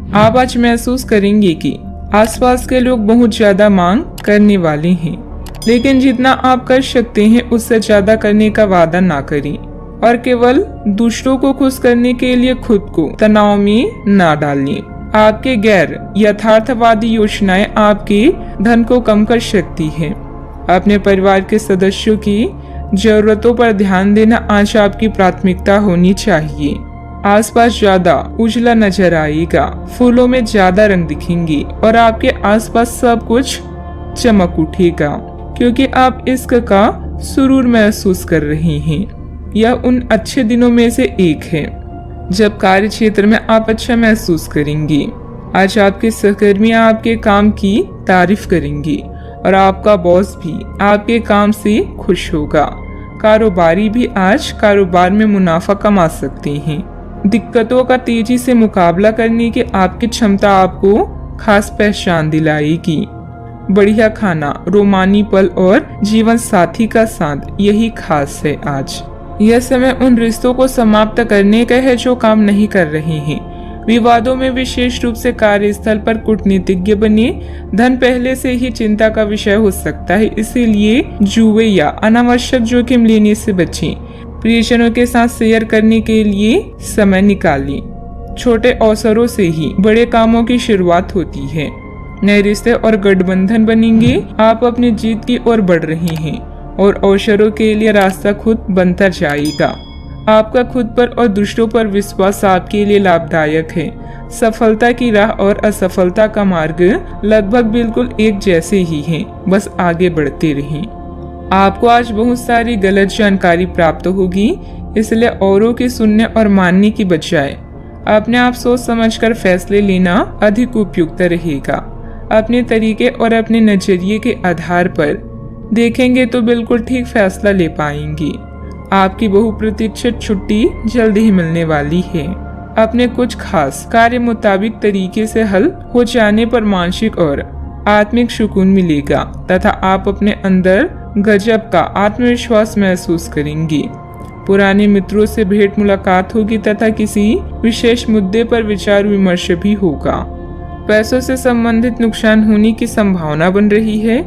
आप आज महसूस करेंगे कि आसपास के लोग बहुत ज्यादा मांग करने वाले हैं, लेकिन जितना आप कर सकते हैं उससे ज्यादा करने का वादा ना करें और केवल दूसरों को खुश करने के लिए खुद को तनाव में ना डालें। आपके गैर यथार्थवादी योजनाएं आपके धन को कम कर सकती हैं। अपने परिवार के सदस्यों की जरूरतों पर ध्यान देना आज आपकी प्राथमिकता होनी चाहिए। आसपास ज्यादा उजला नजर आएगा, फूलों में ज्यादा रंग दिखेंगे और आपके आसपास सब कुछ चमक उठेगा, क्योंकि आप इश्क का सुरूर महसूस कर रहे हैं। यह उन अच्छे दिनों में से एक है जब कार्य क्षेत्र में आप अच्छा महसूस करेंगे। आज आपके सहकर्मी आपके काम की तारीफ करेंगे और आपका बॉस भी आपके काम से खुश होगा। कारोबारी भी आज कारोबार में मुनाफा कमा सकते हैं। दिक्कतों का तेजी से मुकाबला करने की आपकी क्षमता आपको खास पहचान दिलाएगी। बढ़िया खाना, रोमानी पल और जीवन साथी का साथ, यही खास है आज। यह समय उन रिश्तों को समाप्त करने का है जो काम नहीं कर रहे हैं। विवादों में विशेष रूप से कार्यस्थल पर कूटनीतिज्ञ बने। धन पहले से ही चिंता का विषय हो सकता है, इसीलिए जुए या अनावश्यक जोखिम लेने से बचें। प्रियजनों के साथ शेयर करने के लिए समय निकालें। छोटे अवसरों से ही बड़े कामों की शुरुआत होती है। नए रिश्ते और गठबंधन बनेंगे। आप अपनी जीत की ओर बढ़ रहे हैं और अवसरों के लिए रास्ता खुद बनता जाएगा। आपका खुद पर और दूसरों पर विश्वास आपके लिए लाभदायक है। सफलता की राह और असफलता का मार्ग लगभग बिल्कुल एक जैसे ही हैं, बस आगे बढ़ते रहें। आपको आज बहुत सारी गलत जानकारी प्राप्त होगी, इसलिए औरों की सुनने और मानने की बजाय अपने आप सोच समझकर फैसले लेना अधिक उपयुक्त रहेगा। अपने तरीके और अपने नजरिए के आधार पर देखेंगे तो बिल्कुल ठीक फैसला ले पाएंगे। आपकी बहुप्रतीक्षित छुट्टी जल्दी ही मिलने वाली है। अपने कुछ खास कार्य मुताबिक तरीके से हल हो जाने पर मानसिक और आत्मिक सुकून मिलेगा तथा आप अपने अंदर गजब का आत्मविश्वास महसूस करेंगे। पुराने मित्रों से भेंट मुलाकात होगी तथा किसी विशेष मुद्दे पर विचार विमर्श भी होगा। पैसों से संबंधित नुकसान होने की संभावना बन रही है।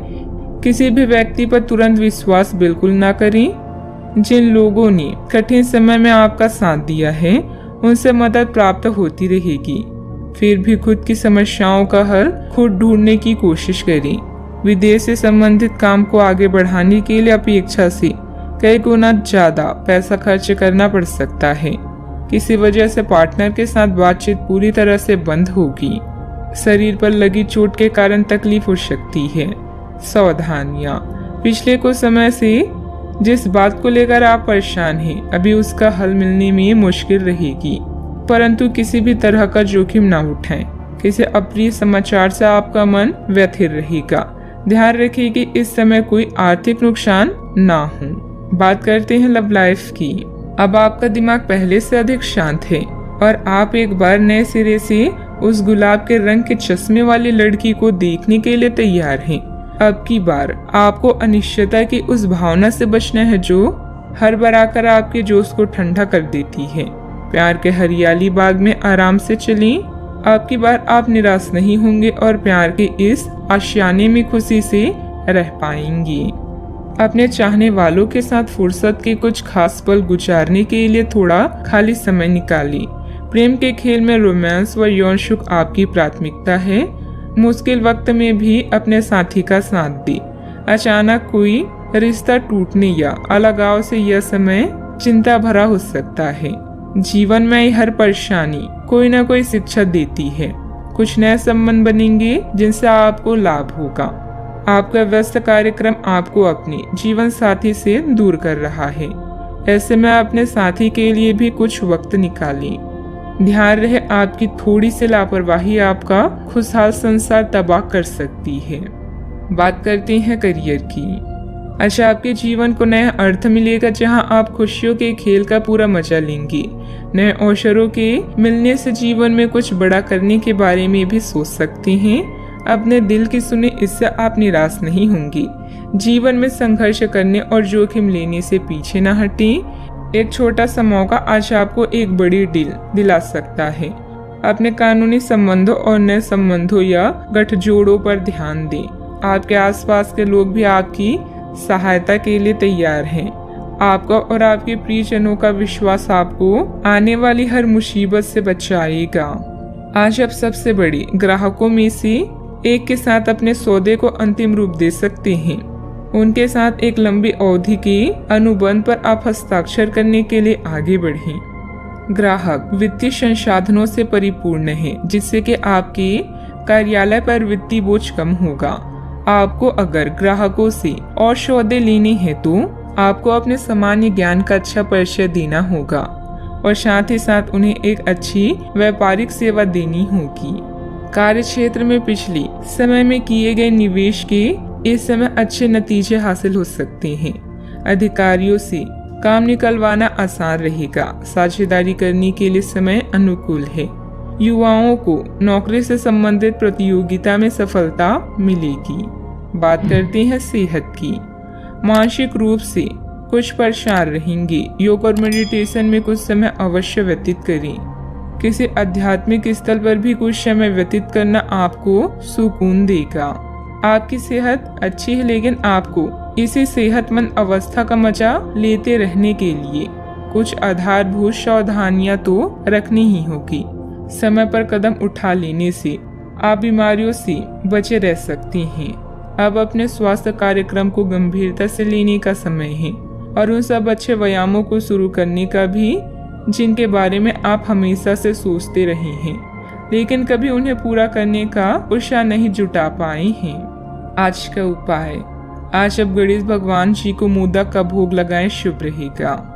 किसी भी व्यक्ति पर तुरंत विश्वास बिल्कुल ना करें। जिन लोगों ने कठिन समय में आपका साथ दिया है उनसे मदद प्राप्त होती रहेगी। फिर भी खुद की समस्याओं का हल खुद ढूंढने की कोशिश करें। विदेश से संबंधित काम को आगे बढ़ाने के लिए अपेक्षा से कई गुना ज्यादा पैसा खर्च करना पड़ सकता है। किसी वजह से पार्टनर के साथ बातचीत पूरी तरह से बंद होगी। शरीर पर लगी चोट के कारण तकलीफ हो सकती है। सावधानियां, पिछले कुछ समय से जिस बात को लेकर आप परेशान हैं, अभी उसका हल मिलने में मुश्किल रहेगी, परंतु किसी भी तरह का जोखिम ना उठाएं। किसी अप्रिय समाचार से आपका मन व्यथित रहेगा। ध्यान रखिए कि इस समय कोई आर्थिक नुकसान ना हो। बात करते हैं लव लाइफ की। अब आपका दिमाग पहले से अधिक शांत है और आप एक बार नए सिरे से उस गुलाब के रंग के चश्मे वाली लड़की को देखने के लिए तैयार हैं। अब की बार आपको अनिश्चितता की उस भावना से बचना है जो हर बार आकर आपके जोश को ठंडा कर देती है। प्यार के हरियाली बाग में आराम से चलें। अब की बार आप निराश नहीं होंगे और प्यार के इस आशियाने में खुशी से रह पाएंगी। अपने चाहने वालों के साथ फुर्सत के कुछ खास पल गुजारने के लिए थोड़ा खाली समय निकालिए। प्रेम के खेल में रोमांस व यौन सुख आपकी प्राथमिकता है। मुश्किल वक्त में भी अपने साथी का साथ दे। अचानक कोई रिश्ता टूटने या अलगाव से यह समय चिंता भरा हो सकता है। जीवन में हर परेशानी कोई ना कोई शिक्षा देती है। कुछ नए संबंध बनेंगे जिनसे आपको लाभ होगा। आपका व्यस्त कार्यक्रम आपको अपने जीवन साथी से दूर कर रहा है। ऐसे में अपने साथी के लिए भी कुछ वक्त निकालें। ध्यान रहे, आपकी थोड़ी सी लापरवाही आपका खुशहाल संसार तबाह कर सकती है। बात करते हैं करियर की। अच्छा, आपके जीवन को नया अर्थ मिलेगा जहां आप खुशियों के खेल का पूरा मजा लेंगे। नए अवसरों के मिलने से जीवन में कुछ बड़ा करने के बारे में भी सोच सकते हैं। अपने दिल की सुने, इससे आप निराश नहीं होंगे। जीवन में संघर्ष करने और जोखिम लेने से पीछे न हटें। एक छोटा सा मौका आज आपको एक बड़ी डील दिला सकता है। अपने कानूनी संबंधों और नए संबंधों या गठजोड़ों पर ध्यान दें। आपके आसपास के लोग भी आपकी सहायता के लिए तैयार हैं। आपका और आपके प्रियजनों का विश्वास आपको आने वाली हर मुसीबत से बचाएगा। आज आप सबसे बड़े ग्राहकों में से एक के साथ अपने सौदे को अंतिम रूप दे सकते हैं। उनके साथ एक लंबी अवधि के अनुबंध पर आप हस्ताक्षर करने के लिए आगे बढ़ें। ग्राहक वित्तीय संसाधनों से परिपूर्ण है, जिससे कि आपके कार्यालय पर वित्तीय बोझ कम होगा। आपको अगर ग्राहकों से और सौदे लेने हैं तो आपको अपने सामान्य ज्ञान का अच्छा परिचय देना होगा और साथ ही साथ उन्हें एक अच्छी व्यापारिक सेवा देनी होगी। कार्य क्षेत्र में पिछले समय में किए गए निवेश के इस समय अच्छे नतीजे हासिल हो सकते हैं। अधिकारियों से काम निकलवाना आसान रहेगा। साझेदारी करने के लिए समय अनुकूल है। युवाओं को नौकरी से संबंधित प्रतियोगिता में सफलता मिलेगी। बात करते हैं सेहत की। मानसिक रूप से कुछ परेशान रहेंगे। योग और मेडिटेशन में कुछ समय अवश्य व्यतीत करें। किसी आध्यात्मिक स्थल पर भी कुछ समय व्यतीत करना आपको सुकून देगा। आपकी सेहत अच्छी है, लेकिन आपको इसी सेहतमंद अवस्था का मजा लेते रहने के लिए कुछ आधारभूत सावधानियां तो रखनी ही होगी। समय पर कदम उठा लेने से आप बीमारियों से बचे रह सकते हैं। अब अपने स्वास्थ्य कार्यक्रम को गंभीरता से लेने का समय है और उन सब अच्छे व्यायामों को शुरू करने का भी जिनके बारे में आप हमेशा से सोचते रहे हैं, लेकिन कभी उन्हें पूरा करने का उत्साह नहीं जुटा पाए हैं। आज का उपाय, आज अब गणेश भगवान जी को मोदक का भोग लगाएं, शुभ रहेगा।